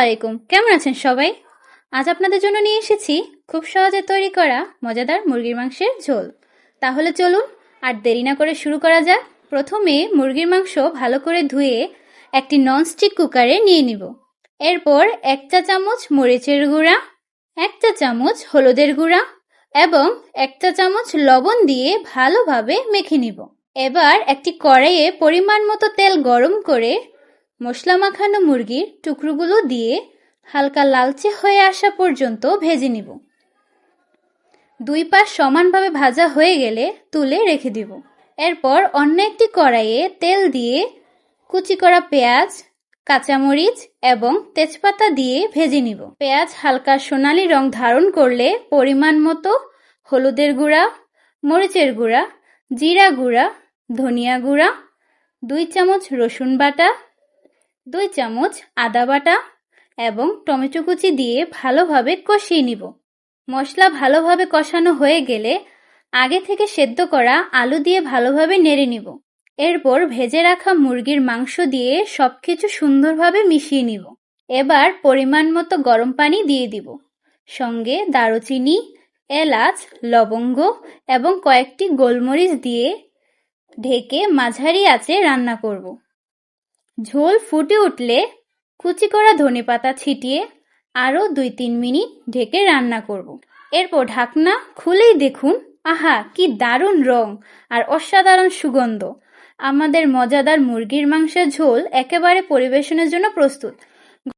আলাইকুম, কেমন আছেন সবাই? আজ আপনাদের জন্য নিয়ে এসেছি খুব সহজে তৈরি করা মজাদার মুরগির মাংসের ঝোল। তাহলে চলুন আর দেরি না করে শুরু করা যাক। প্রথমে মুরগির মাংস ভালো করে ধুয়ে একটি ননস্টিক কুকারে নিয়ে নিব। এরপর 1 চা চামচ মরিচের গুঁড়া, 1 চা চামচ হলুদের গুঁড়া এবং 1 চা চামচ লবণ দিয়ে ভালোভাবে মেখে নিব। এবার একটি কড়াইয়ে পরিমাণ মতো তেল গরম করে মশলা মাখানো মুরগির টুকরোগুলো দিয়ে হালকা লালচে হয়ে আসা পর্যন্ত ভেজে নিব। 2 পাশ সমানভাবে ভাজা হয়ে গেলে তুলে রেখে দিব। এরপর অন্য একটি কড়াইয়ে তেল দিয়ে কুচি করা পেঁয়াজ, কাঁচামরিচ এবং তেজপাতা দিয়ে ভেজে নিব। পেঁয়াজ হালকা সোনালী রং ধারণ করলে পরিমাণ মতো হলুদের গুঁড়া, মরিচের গুঁড়া, জিরা গুঁড়া, ধনিয়া গুঁড়া, 2 চামচ রসুন বাটা, 2 চামচ আদা বাটা এবং টমেটো কুচি দিয়ে ভালোভাবে কষিয়ে নিব। মশলা ভালোভাবে কষানো হয়ে গেলে আগে থেকে সেদ্ধ করা আলু দিয়ে ভালোভাবে নেড়ে নিব। এরপর ভেজে রাখা মুরগির মাংস দিয়ে সবকিছু সুন্দরভাবে মিশিয়ে নিব। এবার পরিমাণ মতো গরম পানি দিয়ে দিব। সঙ্গে দারুচিনি, এলাচ, লবঙ্গ এবং কয়েকটি গোলমরিচ দিয়ে ঢেকে মাঝারি আঁচে রান্না করব। ঝোল ফুটে উঠলে কুচি করা ধনেপাতা ছিটিয়ে আরও 2-3 মিনিট ঢেকে রান্না করব। এরপর ঢাকনা খুলেই দেখুন, আহা কি দারুণ রং আর অসাধারণ সুগন্ধ! আমাদের মজাদার মুরগির মাংসের ঝোল একেবারে পরিবেশনের জন্য প্রস্তুত।